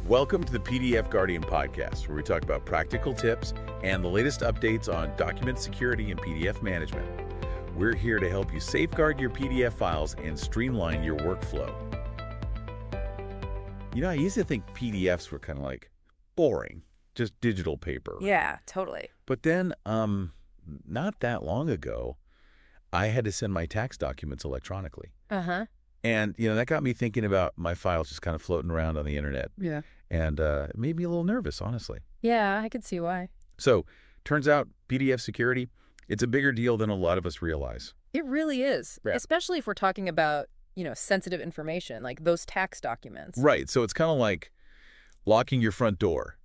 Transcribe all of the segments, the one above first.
Welcome to the PDF Guardian podcast, where we talk about practical tips and the latest updates on document security and PDF management. We're here to help you safeguard your PDF files and streamline your workflow. You know, I used to think PDFs were kind of like boring, just digital paper. Yeah, totally. But then, not that long ago, I had to send my tax documents electronically. Uh-huh. And, that got me thinking about my files just kind of floating around on the internet. Yeah. And it made me a little nervous, honestly. Yeah, I could see why. So, turns out PDF security, it's a bigger deal than a lot of us realize. It really is, Yeah. especially if we're talking about, sensitive information, like those tax documents. Right. So it's kind of like locking your front door,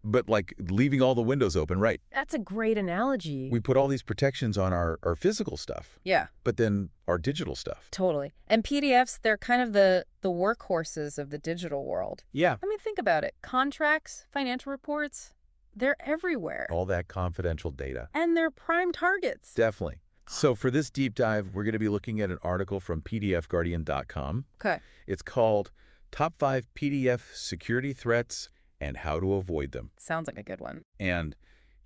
but like leaving all the windows open, right? That's a great analogy. We put all these protections on our physical stuff. Yeah. But then our digital stuff. Totally. And PDFs, they're kind of the workhorses of the digital world. Yeah. I mean, think about it. Contracts, financial reports, they're everywhere. All that confidential data. And they're prime targets. Definitely. So for this deep dive, we're going to be looking at an article from pdfguardian.com. Okay. It's called Top 5 PDF Security Threats and How to Avoid Them. Sounds like a good one. And,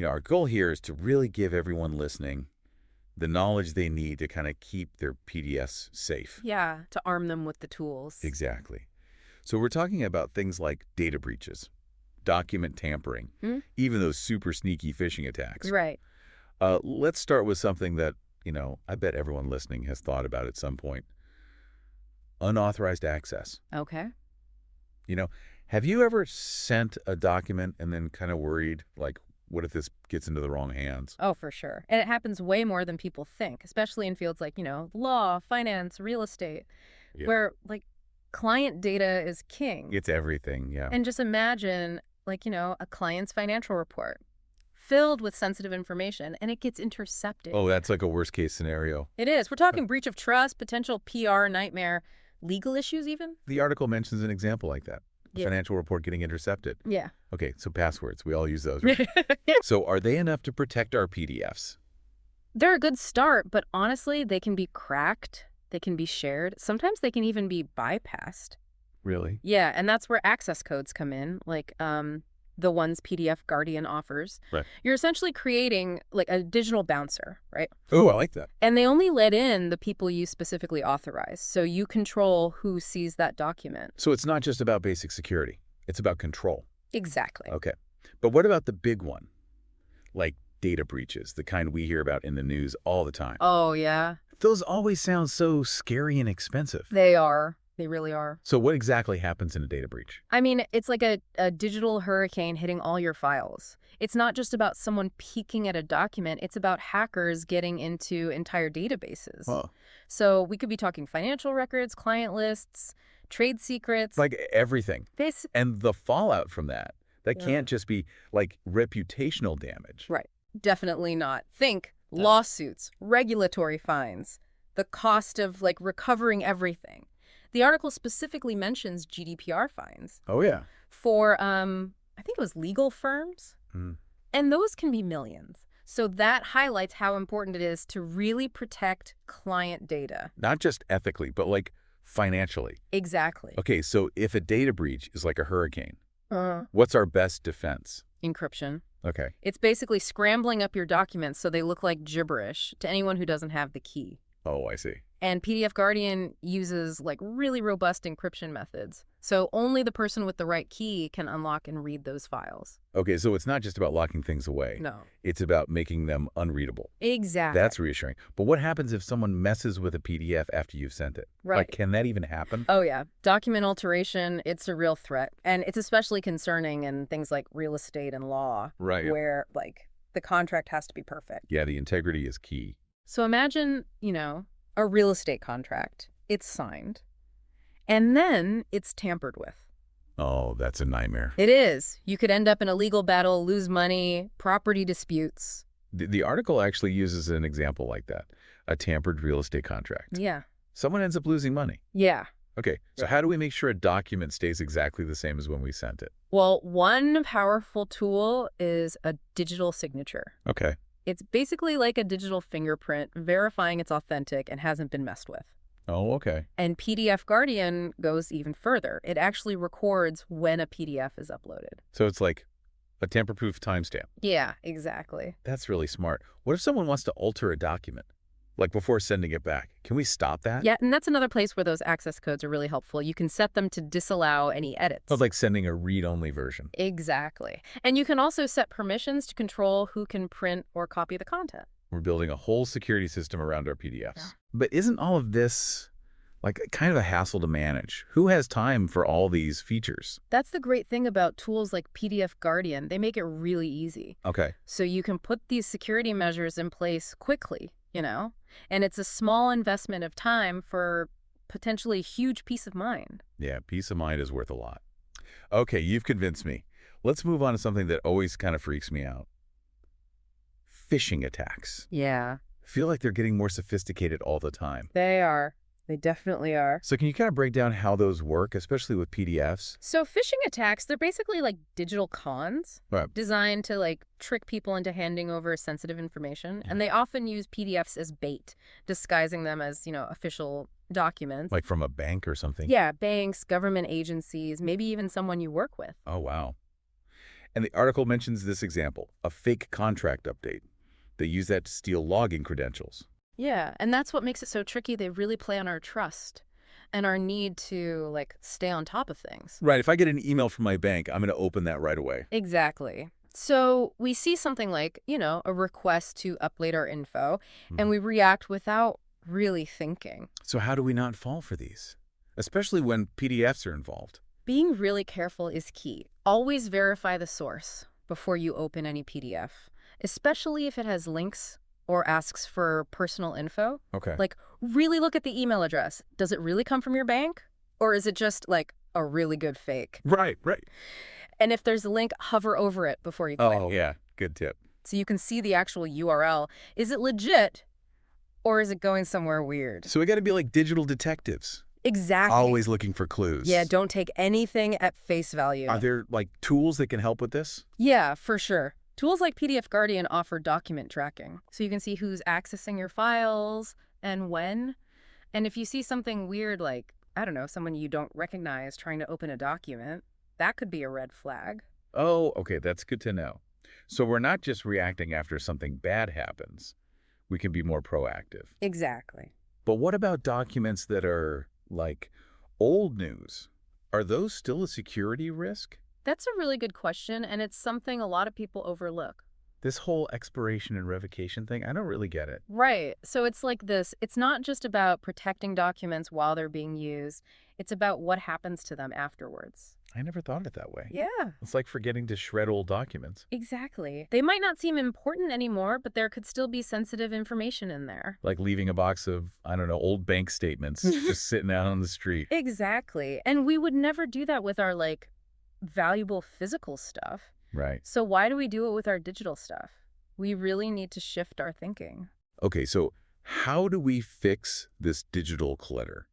our goal here is to really give everyone listening the knowledge they need to kind of keep their PDFs safe. Yeah, to arm them with the tools. Exactly. So we're talking about things like data breaches, document tampering, even those super sneaky phishing attacks. Right. Let's start with something that, I bet everyone listening has thought about at some point. Unauthorized access. Okay. Have you ever sent a document and then kind of worried, like, what if this gets into the wrong hands? Oh, for sure. And it happens way more than people think, especially in fields like, law, finance, real estate, where, client data is king. It's everything, yeah. And just imagine, a client's financial report filled with sensitive information, and it gets intercepted. Oh, that's like a worst-case scenario. It is. We're talking breach of trust, potential PR nightmare, legal issues even. The article mentions an example like that. Yeah. Financial report getting intercepted. Yeah. Okay, so passwords. We all use those. Right? So are they enough to protect our PDFs? They're a good start, but honestly, they can be cracked. They can be shared. Sometimes they can even be bypassed. Really? Yeah, and that's where access codes come in, like the ones PDF Guardian offers. Right. You're essentially creating like a digital bouncer, right? Oh, I like that. And they only let in the people you specifically authorize. So you control who sees that document. So it's not just about basic security. It's about control. Exactly. Okay. But what about the big one? Like data breaches, the kind we hear about in the news all the time. Oh, yeah. Those always sound so scary and expensive. They are. They really are. So what exactly happens in a data breach? I mean, it's like a digital hurricane hitting all your files. It's not just about someone peeking at a document. It's about hackers getting into entire databases. Huh. So we could be talking financial records, client lists, trade secrets. Like everything. This. And the fallout from that can't just be like reputational damage. Right. Definitely not. Think lawsuits, regulatory fines, the cost of recovering everything. The article specifically mentions GDPR fines. Oh, yeah. For, I think it was legal firms. And those can be millions. So that highlights how important it is to really protect client data. Not just ethically, but financially. Exactly. Okay, so if a data breach is like a hurricane, what's our best defense? Encryption. Okay. It's basically scrambling up your documents so they look like gibberish to anyone who doesn't have the key. Oh, I see. And PDF Guardian uses really robust encryption methods. So only the person with the right key can unlock and read those files. Okay, so it's not just about locking things away. No. It's about making them unreadable. Exactly. That's reassuring. But what happens if someone messes with a PDF after you've sent it? Right. Can that even happen? Oh, yeah. Document alteration, it's a real threat. And it's especially concerning in things like real estate and law. Right. Where, the contract has to be perfect. Yeah, the integrity is key. So imagine, a real estate contract. It's signed. And then it's tampered with. Oh, that's a nightmare. It is. You could end up in a legal battle, lose money, property disputes. The article actually uses an example like that, a tampered real estate contract. Yeah. Someone ends up losing money. Yeah. Okay, so how do we make sure a document stays exactly the same as when we sent it? Well, one powerful tool is a digital signature. Okay. It's basically like a digital fingerprint, verifying it's authentic and hasn't been messed with. Oh, okay. And PDF Guardian goes even further. It actually records when a PDF is uploaded. So it's like a tamper-proof timestamp. Yeah, exactly. That's really smart. What if someone wants to alter a document, like before sending it back? Can we stop that? Yeah, and that's another place where those access codes are really helpful. You can set them to disallow any edits. Oh, like sending a read-only version. Exactly. And you can also set permissions to control who can print or copy the content. We're building a whole security system around our PDFs. Yeah. But isn't all of this like kind of a hassle to manage? Who has time for all these features? That's the great thing about tools like PDF Guardian. They make it really easy. Okay. So you can put these security measures in place quickly, and it's a small investment of time for potentially huge peace of mind. Yeah, peace of mind is worth a lot. Okay, you've convinced me. Let's move on to something that always kind of freaks me out. Phishing attacks. Yeah, I feel like they're getting more sophisticated all the time. they are. They definitely are. So can you kind of break down how those work, especially with PDFs? So phishing attacks, they're basically like digital cons Right. designed to trick people into handing over sensitive information. And they often use PDFs as bait, disguising them as, official documents. Like from a bank or something? Yeah, banks, government agencies, maybe even someone you work with. Oh, wow. And the article mentions this example, a fake contract update. They use that to steal login credentials. Yeah, and that's what makes it so tricky. They really play on our trust and our need to, stay on top of things. Right. If I get an email from my bank, I'm going to open that right away. Exactly. So we see something like, a request to upload our info, and we react without really thinking. So how do we not fall for these? Especially when PDFs are involved. Being really careful is key. Always verify the source before you open any PDF, especially if it has links or asks for personal info. Okay. Really look at the email address. Does it really come from your bank? Or is it just, a really good fake? Right. And if there's a link, hover over it before you click. Oh, yeah. Good tip. So you can see the actual URL. Is it legit, or is it going somewhere weird? So we got to be like digital detectives. Exactly. Always looking for clues. Yeah, don't take anything at face value. Are there, tools that can help with this? Yeah, for sure. Tools like PDF Guardian offer document tracking, so you can see who's accessing your files and when. And if you see something weird like, someone you don't recognize trying to open a document, that could be a red flag. Oh, okay. That's good to know. So we're not just reacting after something bad happens. We can be more proactive. Exactly. But what about documents that are, old news? Are those still a security risk? That's a really good question, and it's something a lot of people overlook. This whole expiration and revocation thing, I don't really get it. Right. So it's like this. It's not just about protecting documents while they're being used. It's about what happens to them afterwards. I never thought of it that way. Yeah, It's like forgetting to shred old documents. exactly. They might not seem important anymore, but there could still be sensitive information in there. Like leaving a box of, old bank statements just sitting out on the street. Exactly. And we would never do that with our, valuable physical stuff. Right. So why do we do it with our digital stuff? We really need to shift our thinking. Okay, so how do we fix this digital clutter?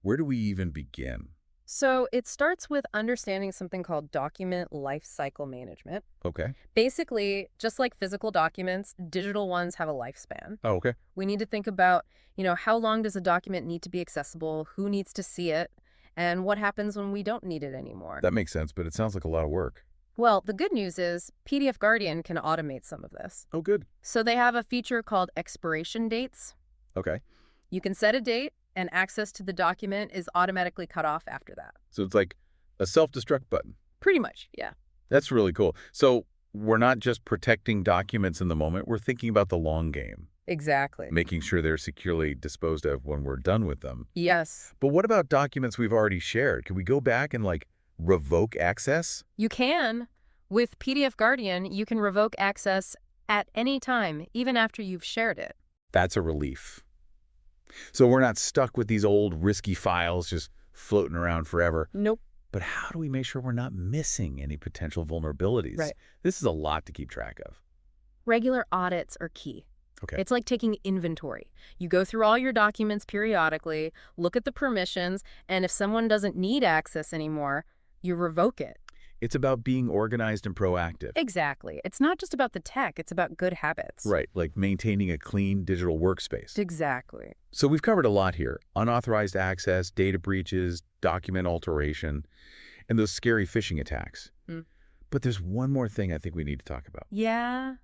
Where do we even begin? So it starts with understanding something called document lifecycle management. Okay. Basically, just like physical documents, digital ones have a lifespan. Oh, okay. We need to think about, how long does a document need to be accessible, who needs to see it, and what happens when we don't need it anymore. That makes sense, but it sounds like a lot of work. Well, the good news is PDF Guardian can automate some of this. Oh, good. So they have a feature called expiration dates. Okay. You can set a date, and access to the document is automatically cut off after that. So it's like a self-destruct button. Pretty much, yeah. That's really cool. So we're not just protecting documents in the moment, we're thinking about the long game, Exactly. making sure they're securely disposed of when we're done with them. Yes. But what about documents we've already shared? Can we go back and revoke access? You can. With PDF Guardian, you can revoke access at any time, even after you've shared it. That's a relief. So we're not stuck with these old risky files just floating around forever. Nope. But how do we make sure we're not missing any potential vulnerabilities? Right. This is a lot to keep track of. Regular audits are key. Okay. It's like taking inventory. You go through all your documents periodically, look at the permissions, and if someone doesn't need access anymore, you revoke it. It's about being organized and proactive. Exactly. It's not just about the tech, it's about good habits. Right, like maintaining a clean digital workspace. Exactly. So we've covered a lot here. Unauthorized access, data breaches, document alteration, and those scary phishing attacks. Mm. But there's one more thing I think we need to talk about. Yeah.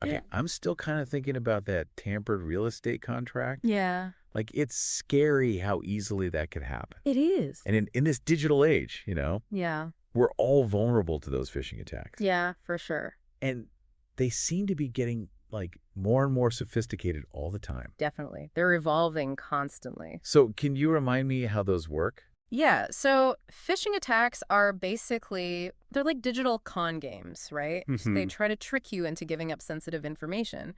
Okay, I'm still kind of thinking about that tampered real estate contract. Yeah. Like, it's scary how easily that could happen. It is. And in this digital age, Yeah. we're all vulnerable to those phishing attacks. Yeah, for sure. And they seem to be getting, like, more and more sophisticated all the time. Definitely. They're evolving constantly. So can you remind me how those work? Yeah, so phishing attacks are basically, they're like digital con games, right? So they try to trick you into giving up sensitive information.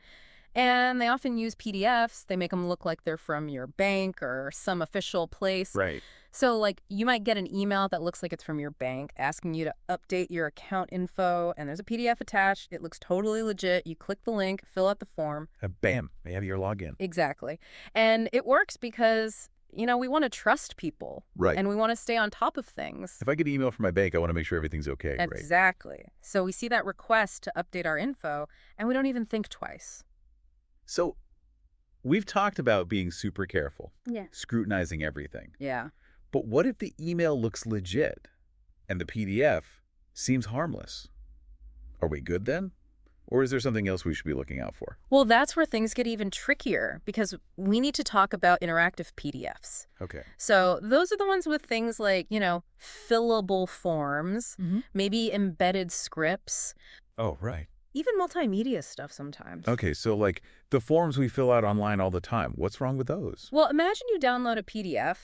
And they often use PDFs. They make them look like they're from your bank or some official place. Right. So, like, you might get an email that looks like it's from your bank asking you to update your account info, and there's a PDF attached. It looks totally legit. You click the link, fill out the form. Bam, they have your login. Exactly. And it works because, we want to trust people. Right. And we want to stay on top of things. If I get an email from my bank, I want to make sure everything's okay, right? Exactly. So we see that request to update our info, and we don't even think twice. So we've talked about being super careful, Yeah. scrutinizing everything. Yeah. But what if the email looks legit and the PDF seems harmless? Are we good then? Or is there something else we should be looking out for? Well, that's where things get even trickier because we need to talk about interactive PDFs. Okay. So those are the ones with things like, fillable forms, maybe embedded scripts, Oh, right. even multimedia stuff sometimes. Okay, so like the forms we fill out online all the time, what's wrong with those? Well, imagine you download a PDF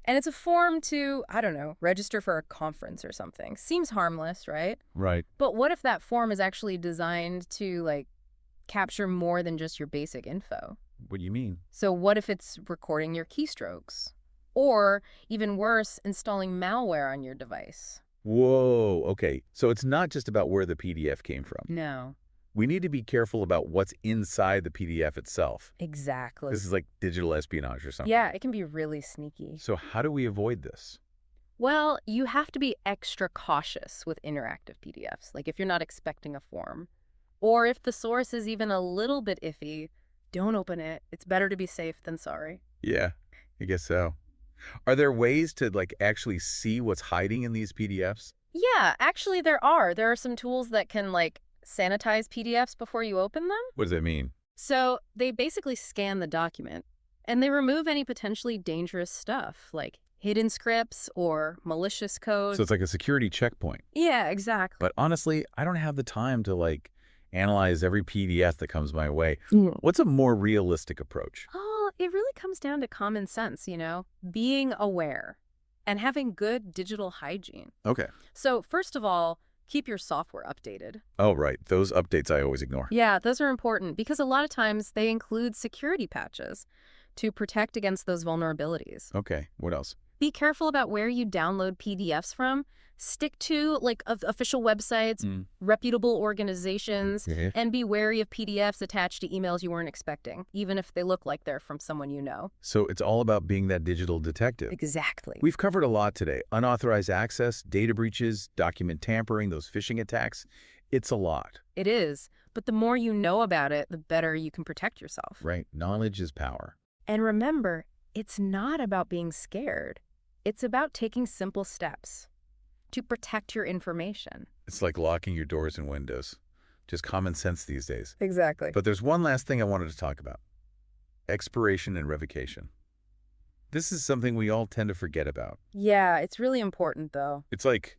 and it's a form to, I don't know, register for a conference or something. Seems harmless, right? Right. But what if that form is actually designed to, like, capture more than just your basic info? What do you mean? So what if it's recording your keystrokes? Or, even worse, installing malware on your device? Whoa, okay. So it's not just about where the PDF came from. No. We need to be careful about what's inside the PDF itself. Exactly. This is like digital espionage or something. Yeah, it can be really sneaky. So how do we avoid this? Well, you have to be extra cautious with interactive PDFs, like if you're not expecting a form. Or if the source is even a little bit iffy, don't open it. It's better to be safe than sorry. Yeah, I guess so. Are there ways to like actually see what's hiding in these PDFs? Yeah, actually there are. There are some tools that can, like, sanitize PDFs before you open them. What does that mean? So they basically scan the document, and they remove any potentially dangerous stuff, like hidden scripts or malicious code. So it's like a security checkpoint. Yeah, exactly. But honestly, I don't have the time to like analyze every PDF that comes my way. Yeah. What's a more realistic approach? Oh, it really comes down to common sense, being aware and having good digital hygiene. Okay. So first of all, keep your software updated. Oh, right. Those updates I always ignore. Yeah, those are important because a lot of times they include security patches to protect against those vulnerabilities. Okay. What else? Be careful about where you download PDFs from. Stick to, like, official websites, reputable organizations, and be wary of PDFs attached to emails you weren't expecting, even if they look like they're from someone you know. So it's all about being that digital detective. Exactly. We've covered a lot today. Unauthorized access, data breaches, document tampering, those phishing attacks. It's a lot. It is. But the more you know about it, the better you can protect yourself. Right. Knowledge is power. And remember, it's not about being scared. It's about taking simple steps to protect your information. It's like locking your doors and windows. Just common sense these days. Exactly. But there's one last thing I wanted to talk about. Expiration and revocation. This is something we all tend to forget about. Yeah, it's really important, though. It's like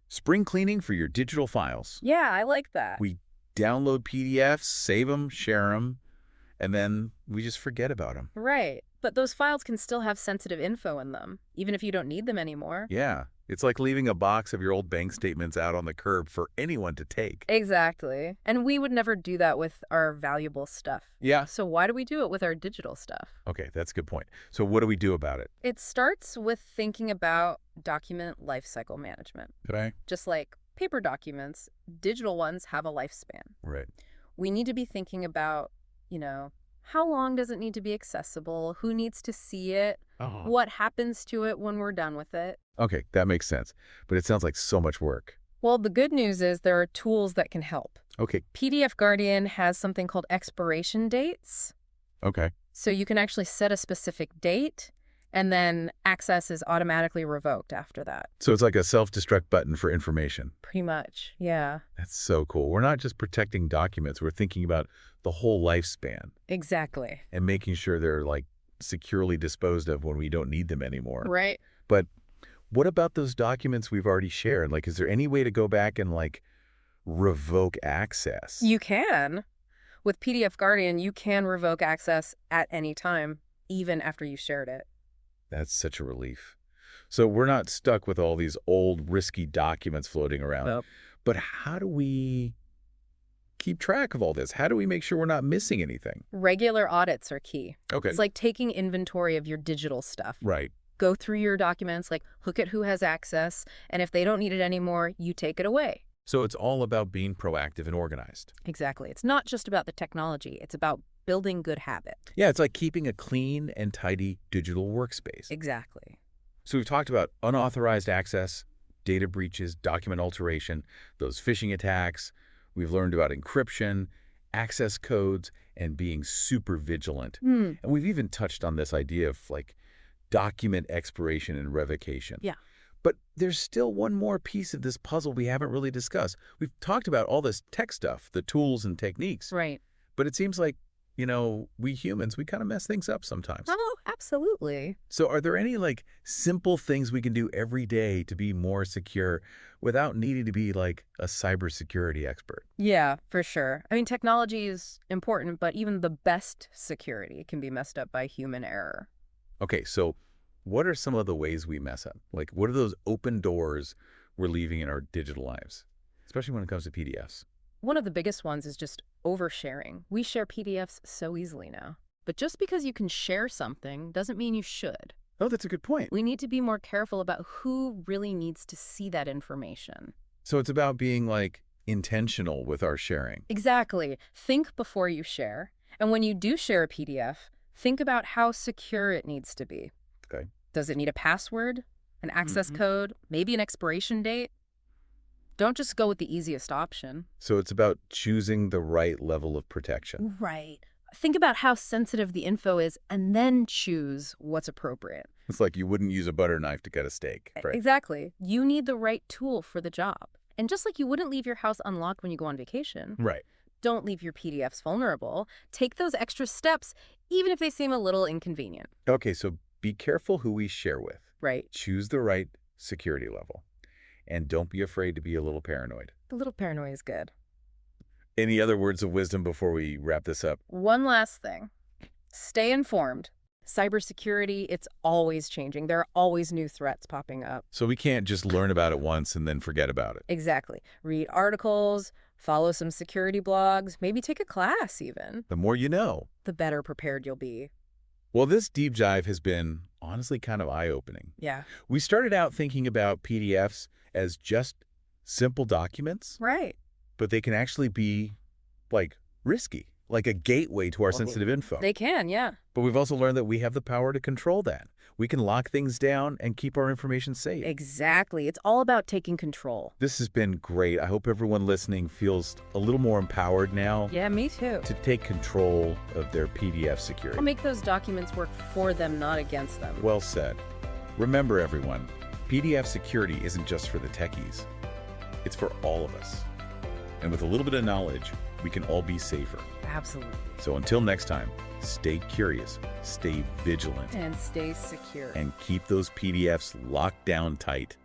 spring cleaning for your digital files. Yeah, I like that. We download PDFs, save them, share them, and then we just forget about them. Right. But those files can still have sensitive info in them, even if you don't need them anymore. Yeah. It's like leaving a box of your old bank statements out on the curb for anyone to take. Exactly. And we would never do that with our valuable stuff. Yeah. So why do we do it with our digital stuff? Okay, that's a good point. So what do we do about it? It starts with thinking about document lifecycle management. Okay. Just like paper documents, digital ones have a lifespan. Right. We need to be thinking about, how long does it need to be accessible? Who needs to see it? Oh. What happens to it when we're done with it? Okay, that makes sense. But it sounds like so much work. Well, the good news is there are tools that can help. Okay. PDF Guardian has something called expiration dates. Okay. So you can actually set a specific date, and then access is automatically revoked after that. So it's like a self-destruct button for information. Pretty much, yeah. That's so cool. We're not just protecting documents. We're thinking about the whole lifespan Exactly. and making sure they're like securely disposed of when we don't need them anymore. Right. But what about those documents we've already shared? Like, is there any way to go back and like revoke access? You can. With PDF Guardian, you can revoke access at any time, even after you shared it. That's such a relief. So we're not stuck with all these old, risky documents floating around. Yep. But how do we keep track of all this? How do we make sure we're not missing anything? Regular audits are key. Okay. It's like taking inventory of your digital stuff. Right. Go through your documents, like look at who has access, and if they don't need it anymore, you take it away. So it's all about being proactive and organized. Exactly. It's not just about the technology. It's about building good habit. Yeah, it's like keeping a clean and tidy digital workspace. Exactly. So we've talked about unauthorized access, data breaches, document alteration, those phishing attacks. We've learned about encryption, access codes, and being super vigilant. And we've even touched on this idea of like document expiration and revocation. Yeah. But there's still one more piece of this puzzle we haven't really discussed. We've talked about all this tech stuff, the tools and techniques. Right. But it seems like, you know, we humans, we kind of mess things up sometimes. Oh, absolutely. So are there any like simple things we can do every day to be more secure without needing to be like a cybersecurity expert? Yeah, for sure. I mean, technology is important, but even the best security can be messed up by human error. Okay, so what are some of the ways we mess up? Like, what are those open doors we're leaving in our digital lives, especially when it comes to PDFs? One of the biggest ones is just oversharing. We share PDFs so easily now. But just because you can share something doesn't mean you should. Oh, that's a good point. We need to be more careful about who really needs to see that information. So it's about being like intentional with our sharing. Exactly. Think before you share. And when you do share a PDF, think about how secure it needs to be. Okay. Does it need a password, an access code, maybe an expiration date? Don't just go with the easiest option. So it's about choosing the right level of protection. Right. Think about how sensitive the info is and then choose what's appropriate. It's like you wouldn't use a butter knife to cut a steak, right? Exactly. You need the right tool for the job. And just like you wouldn't leave your house unlocked when you go on vacation, Right. don't leave your PDFs vulnerable. Take those extra steps, even if they seem a little inconvenient. Okay, so be careful who we share with. Right. Choose the right security level. And don't be afraid to be a little paranoid. A little paranoia is good. Any other words of wisdom before we wrap this up? One last thing. Stay informed. Cybersecurity, it's always changing. There are always new threats popping up. So we can't just learn about it once and then forget about it. Exactly. Read articles, follow some security blogs, maybe take a class even. The more you know. The better prepared you'll be. Well, this deep dive has been honestly kind of eye-opening. Yeah. We started out thinking about PDFs as just simple documents, Right. but they can actually be like risky, like a gateway to our sensitive info. They can, yeah. But we've also learned that we have the power to control that. We can lock things down and keep our information safe. Exactly. It's all about taking control. This has been great. I hope everyone listening feels a little more empowered now Yeah, me too. to take control of their PDF security. I'll make those documents work for them, not against them. Well said. Remember, everyone, PDF security isn't just for the techies. It's for all of us. And with a little bit of knowledge, we can all be safer. Absolutely. So until next time, stay curious, stay vigilant, And stay secure. and keep those PDFs locked down tight.